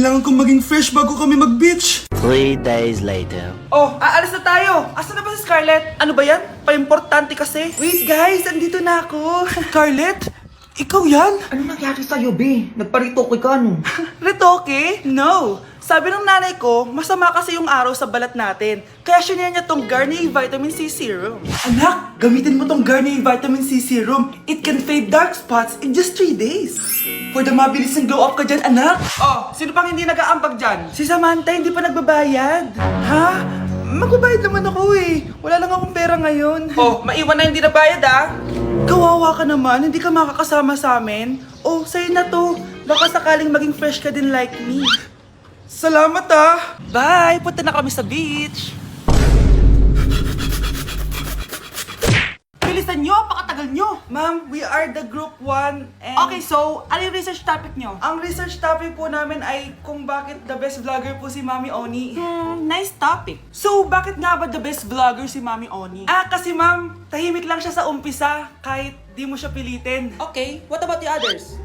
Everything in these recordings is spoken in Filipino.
kailangan kong maging fresh bago kami mag-beach. 3 days later. Oh, aalis na tayo. Asa na ba si Scarlett? Ano ba yan? Pa-importante kasi. Wait guys, andito na ako. Scarlett? Ikaw yan? Ano nangyari sa'yo, be? Nagparitoke ka, no? Retoke? No. Sabi ng nanay ko, masama kasi yung araw sa balat natin. Kaya siya niya tong Garnier Vitamin C Serum. Anak, gamitin mo tong Garnier Vitamin C Serum. It can fade dark spots in just 3 days. For the mabilis ng glow up ka dyan, anak. Oh, sino pang hindi nag-aambag dyan? Si Samantha hindi pa nagbabayad. Ha? Magbabayad naman ako eh. Wala lang akong pera ngayon. Oh, maiwan na hindi nabayad ah. Kawawa ka naman, hindi ka makakasama sa amin. Oh, sa'yo na to. Baka sakaling maging fresh ka din like me. Salamat ah! Bye! Punta na kami sa beach! Bilisan nyo! Pakatagal nyo! Ma'am, we are the group 1 and... Okay, so, ano yung research topic nyo? Ang research topic po namin ay kung bakit the best vlogger po si Mami Oni. Nice topic. So, bakit nga ba the best vlogger si Mami Oni? Ah, kasi ma'am, tahimik lang siya sa umpisa kahit di mo siya pilitin. Okay, what about the others?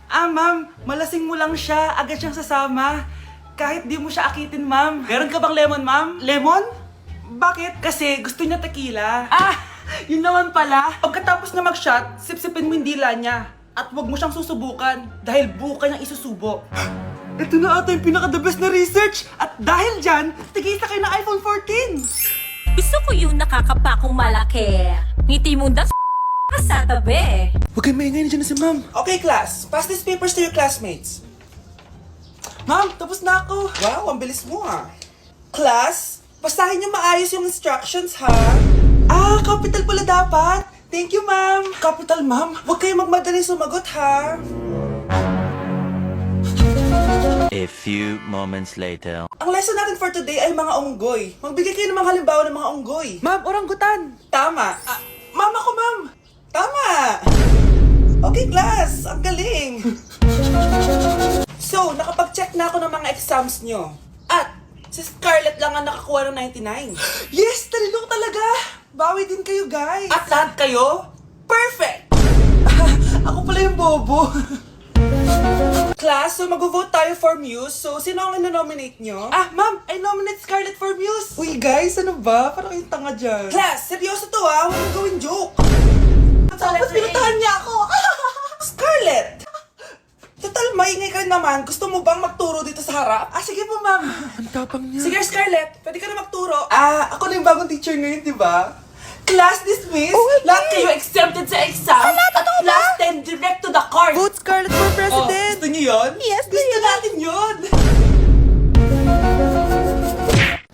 Ah, ma'am, malasing mo lang siya, agad siyang sasama. Kahit di mo siya akitin, ma'am. Meron ka bang lemon, ma'am? Lemon? Bakit? Kasi gusto niya tequila. Ah, yun naman pala. Pagkatapos na mag-shot, sipsipin mo yung dila niya. At huwag mo siyang susubukan dahil buka niyang isusubo. Ito na ata yung pinaka-the best na research. At dahil dyan, tigisa kayo ng iPhone 14. Gusto ko yung nakakapakong malaki. Ngiti mo na sa tabi. Huwag kayong maingay, nandiyan na si ma'am. Okay, class. Pass these papers to your classmates. Ma'am, tapos na ako. Wow, ang bilis mo ah. Class, basahin niyo maayos yung instructions ha. Ah, capital pala dapat. Thank you, ma'am. Capital, ma'am. Huwag kayong magmadali sumagot ha. A few moments later. Ang lesson natin for today ay mga unggoy. Magbigay kayo ng mga halimbawa ng mga unggoy. Ma'am, oranggutan. Tama. Ah, ma'am ako, ma'am. Tama. Okay, class. Ang galing. So, nakapag-check na ako ng mga exams nyo. At, si Scarlett lang ang nakakuha ng 99. Yes! Talino ko talaga! Bawi din kayo, guys! At lahat kayo? Perfect! Ako pala yung bobo. Class, so mag-vote tayo for Muse. So, sino ang ino-nominate nyo? Ah, ma'am! I nominate Scarlett for Muse! Uy, guys, ano ba? Parang yung tanga dyan. Class, seryoso to ha! Huwag mong gawin joke! Tapos pinuntahan niya ako! Scarlett! Total, maingay ka naman. Gusto mo bang magturo dito sa harap? Ah, sige po, ma'am. Ang tapang niya. Sige, Scarlett. Pwede ka na magturo. Ah, ako na yung bagong teacher ngayon, di ba? Class dismissed. Lahat kayo exempted sa exam. At class 10 direct to the court. Vote Scarlett for president! Gusto niyo yun? Yes, gusto natin yun.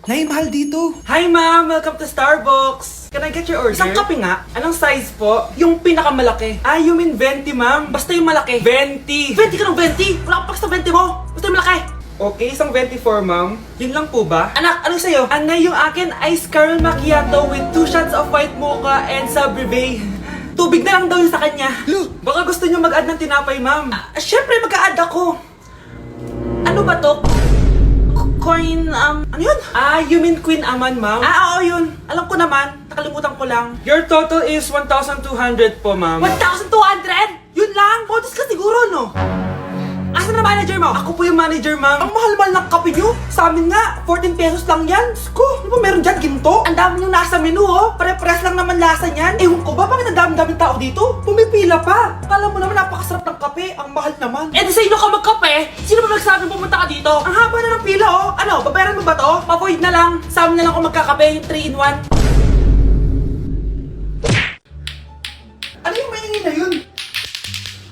Nay, mahal dito. Hi, ma'am. Welcome to Starbucks. Can I get your order? Isang kape nga. Anong size po? Yung pinakamalaki. Ah, you mean 20, ma'am? Basta yung malaki. 20. 20 ka ng 20? Wala ka pa sa 20 mo. Basta yung malaki. Okay, isang 24, ma'am. Yun lang po ba? Anak, ano sa'yo? Anay, yung akin ice caramel macchiato with 2 shots of white mocha and Sabrivay. Tubig na lang daw yun sa kanya. Baka gusto nyo mag-add ng tinapay, ma'am. Syempre, mag-a-add ako. Ano ba to? Coin, ano yun? Ah, you mean Queen Aman, ma'am? Ah, oo yun. Alam ko naman. Nakalimutan ko lang. Your total is 1,200 po, ma'am. 1,200? Yun lang? Bonus ka siguro, no? Asan na manager mo? Ako po yung manager, ma'am. Ang mahal-mahal ng kape nyo. Sa amin nga, 14 pesos lang yan. Sko, ano ba meron dyan? Ginto? Ang dami nyo nasa menu, oh. Pare-pares lang naman lasa niyan. Ewan ko ba, bakit ang dami-daming tao dito? Pumipila pa. Kala mo naman napakasarap ng kape. Ang mahal naman. Eh, di sa inyo ka magkape? Sino ba nagsabing pumunta ka dito? Ang haba na ng pila, oh. Ano, babayaran mo ba to? Pa-void na lang. Sa amin na lang ako magkakape, yung 3-in-1. Ano yung maingay na yun?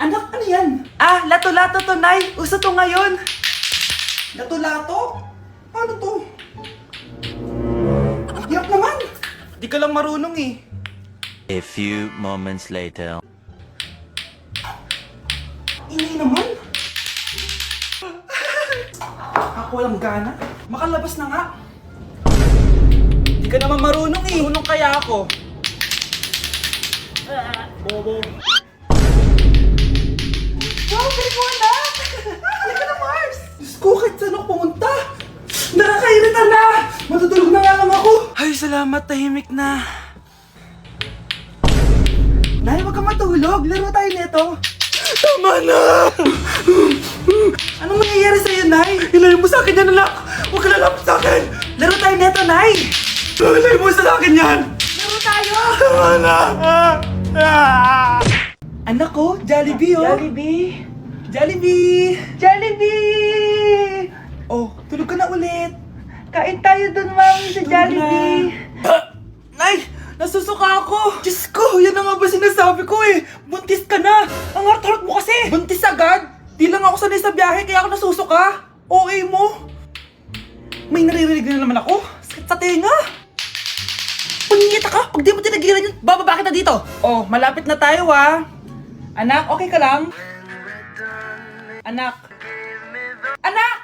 Anak, ano yan? Ah, lato-lato to, Nay. Uso to ngayon. Lato-lato? Paano to? Ang hirap naman. Di ka lang marunong eh. A few moments later. Ingay naman. Ako walang gana. Makalabas na nga. Di ka naman marunong eh. Marunong kaya ako. Bobo. Wow, galing mo anak! Halika na, Mars! Diyos ko, kahit saan ako pumunta! Nakakairita na! Matutulog na nga lang ako! Ay, salamat, tahimik na. Nay, huwag ka matulog. Laro tayo nito. Tama na! Anong mangyayari sa'yo, Nay? Nay! Nay mo sa akin yan! Laro tayo! Anak ko, Jollibee oh! Jollibee! Jollibee! Jollibee! Oh, tulog ka na ulit! Kain tayo dun, mami, sa Jollibee! Nay! Nasusuka ako! Diyos ko! Yan na nga ba sinasabi ko eh! Buntis ka na! Ang harot-harot mo kasi! Buntis agad? Di lang ako sanay sa biyahe kaya ako nasusuka! OA mo! May naririnig na naman ako! Sakit sa tenga! Pangingita ka! Pag di mo tinagilan yun, bababa kita dito! Oh, malapit na tayo ah! Anak, okay ka lang? Anak! Anak!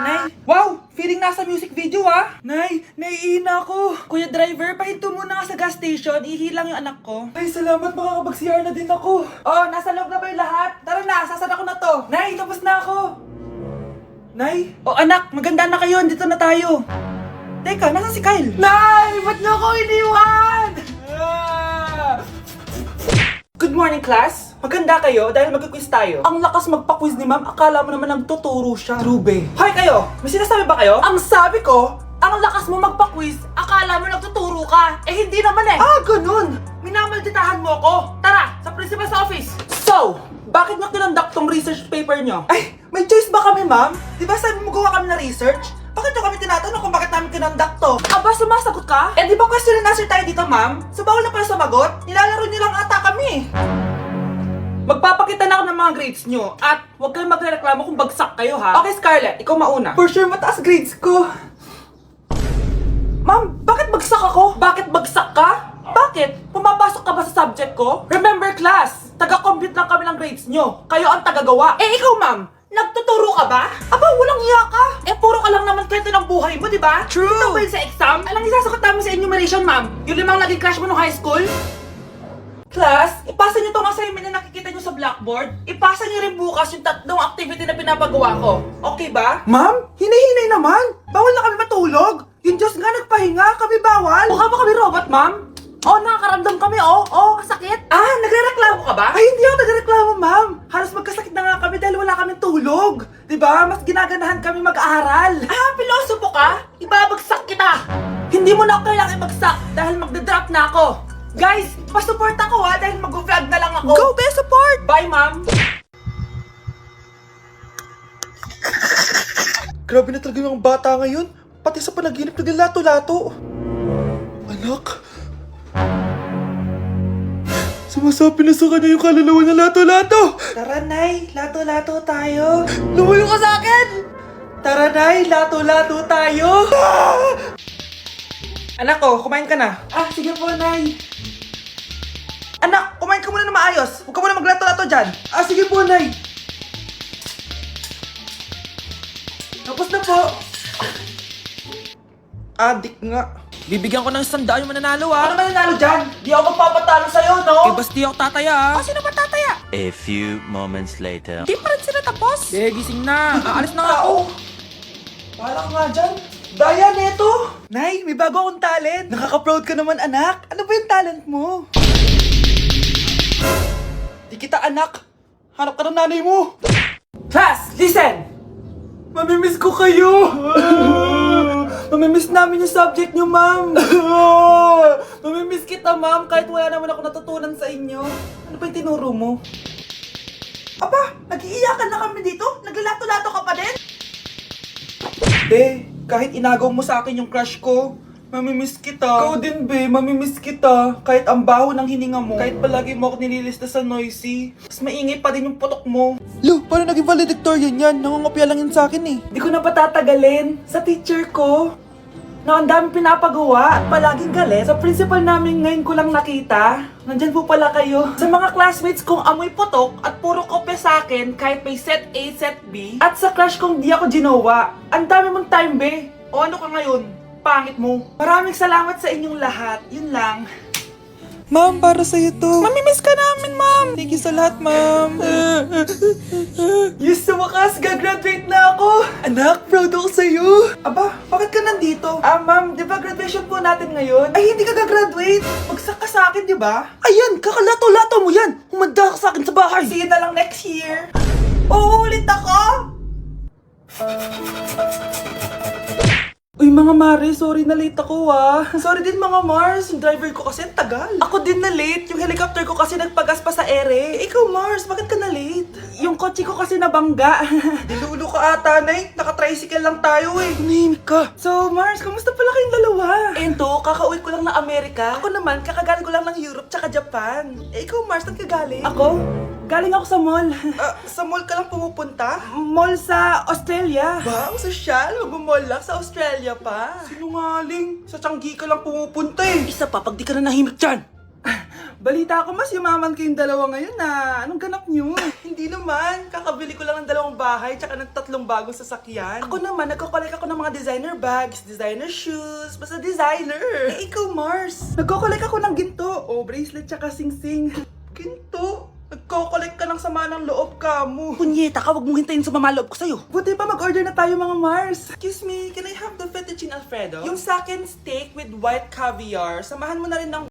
Nay! Wow! Feeling nasa music video ah! Nay! Naiihina ako! Kuya driver, pahinto muna nga sa gas station. Ihilang yung anak ko. Ay, salamat! Makakapag-CR na din ako! Oh, nasa loob na ba yung lahat? Tara na! Sasara ko na to! Nay! Tapos na ako! Nay! Oh anak! Maganda na kayo! Dito na tayo! Teka, nasa si Kyle? Nay! Ba't niyo ako iniwan? Good morning, class! Maganda kayo dahil mag-quiz tayo. Ang lakas magpa-quiz ni ma'am, akala mo naman nagtuturo siya. True, be. Hoy kayo! May sinasabi ba kayo? Ang sabi ko, ang lakas mo magpa-quiz, akala mo nagtuturo ka. Eh hindi naman eh. Ah, ganun! Minamalditahan mo ako. Tara, sa principal's office. So, bakit nyo kinonduct tong research paper nyo? Ay, may choice ba kami, ma'am? Di ba sabi mo gawa kami na research? Bakit nyo kami tinatanong kung bakit namin kinonduct to? Aba, sumasagot ka? Eh di ba question and answer tayo dito, ma'am? So bawal na pala sumagot? Nilalaro nyo lang ata kami. Magpapakita na ako ng mga grades nyo at huwag kayong magrereklamo kung bagsak kayo ha. Okay, Scarlett, ikaw mauna. For sure, mataas grades ko. Ma'am, bakit bagsak ako? Bakit bagsak ka? Bakit? Pumapasok ka ba sa subject ko? Remember class, taga-compute lang kami ng grades nyo. Kayo ang tagagawa. Eh ikaw ma'am, nagtuturo ka ba? Aba, walang iya ka. Eh puro ka lang naman kwento ng buhay mo, di ba? True. Ito ba yun sa exam? Alang isasagot namin sa enumeration, ma'am. Yung 5 naging crush mo nung high school? Class, ipasa niyo tong assignment na nakikita niyo sa blackboard. Ipasa niyo rin bukas yung 3 activity na pinapagawa ko. Okay ba? Ma'am, hinay-hinay naman. Bawal na kami matulog. Yung Diyos nga nagpahinga, kami bawal. Mukha ba kami robot, ma'am? Oh, nakakaramdam kami, oh, kasakit. Ah, nagrereklamo ka ba? Ay, hindi ako nagrereklamo, ma'am. Halos magkasakit na nga kami dahil wala kaming tulog. Diba? Mas ginaganahan kami mag-aaral. Ah, pilosopo ka? Ibabagsak kita. Hindi mo na ako kailangang ibagsak dahil magdadrop na ako. Guys, pa-support ako ha dahil mag-vlog na lang ako. Go, be support! Bye, ma'am. Grabe na talaga yung bata ngayon. Pati sa panaginip naglato-lato. Anak. Sumasabi na sa kanya yung kaluluwa na lato-lato. Tara, Nay. Lato-lato tayo. Lumayo ka sa akin! Tara, Nay. Lato-lato tayo. Anak ko, kumain ka na. Ah, sige po, Nay. Anak, kumain ka muna na maayos. Huwag ka muna maglato-lato dyan. Ah, sige po, Nay. Tapos na po. Adik nga. Bibigyan ko ng 100 yung mananalo ah. Ano mananalo dyan? Di ako magpapatalo sa'yo, no? Eh, basti ako tataya ah. Oh, sino ba tataya? A few moments later. Di pa rin sila tapos. Eh, gising na. Aalis na nga ako. Parang nga dyan. Daya, neto. Nay, may bago akong talent. Nakaka-proud ka naman, anak. Ano ba yung talent mo? Di kita anak. Hanap ka ng nanay mo. Class, listen! Mamimiss ko kayo! Mamimiss namin yung subject nyo, ma'am! Mamimiss kita, ma'am, kahit wala naman ako natutunan sa inyo. Ano ba yung tinuro mo? Aba, nag-iiyakan na kami dito? Naglalato-lato ka pa din? Be, kahit inagaw mo sa akin yung crush ko, mamimiss kita. Ikaw din, be, mamimiss kita. Kahit ang baho ng hininga mo, kahit palagi mo ako nililista sa noisy, mas maingay pa din yung putok mo. Lo, paano naging valedictorian yan? Nangungopia lang yun sa akin eh. Di ko na patatagalin sa teacher ko na ang dami pinapagawa at palaging galit. Sa principal namin ngayon ko lang nakita. Nandyan po pala kayo. Sa mga classmates kong amoy putok at puro kopya sa akin kahit may set A, set B. At sa crush kong di ako ginawa. Ang dami mong time, be. O ano ka ngayon? Pangit mo. Maraming salamat sa inyong lahat. Yun lang. Ma'am, para sa'yo to. Mamimiss ka namin, ma'am. Thank you sa lahat, ma'am. Yes, sa wakas, gagraduate na ako! Anak, proud ako sa'yo! Aba, bakit ka nandito? Ah, ma'am, di ba graduation po natin ngayon? Ay, hindi ka gagraduate! Magsak ka sa akin, di ba? Ayan, kakalato-lato mo yan! Humanda ka sa akin sa bahay! See you na lang next year! Uulit ako! Uy, mga mga Mare, sorry na late ako Sorry din mga Mars, yung driver ko kasi ang tagal. Ako din na late, yung helicopter ko kasi nagpagas pa sa ere. Ikaw Mars, bakit ka na late? Yung kotse ko kasi nabangga. Dilulo ka ata, Nay. Naka-tricycle lang tayo Tumahimik ka. So Mars, kamusta pala kayong dalawa? Ento, kakauwi ko lang na Amerika. Ako naman, kakagaling ko lang ng Europe tsaka Japan. Ikaw Mars, saan ka galing? Ako? Galing ako sa mall. Sa mall ka lang pumupunta? Mall sa Australia. Ba, ang sosyal. Mag-mall lang sa Australia pa. Sinungaling. Sa Changi ka lang pumupunta Isa pa, pag di ka na nahimik dyan. Balita ko mas yumaman kayong dalawa ngayon Anong ganap nyo? Hindi naman. Kakabili ko lang ng 2 bahay tsaka ng 3 bagong sasakyan. Ako naman, nagko-collect ako ng mga designer bags, designer shoes, basta designer. Ikaw Mars. Nagko-collect ako ng ginto. Bracelet tsaka sing-sing. Ginto? Nagko-collect ka ng sama ng loob ka mo. Punyeta ka, wag mong hintayin sa mamaloob ko sa'yo. Buti pa mag-order na tayo mga Mars. Excuse me, can I have the fettuccine Alfredo? Yung sa akin steak with white caviar. Samahan mo na rin ng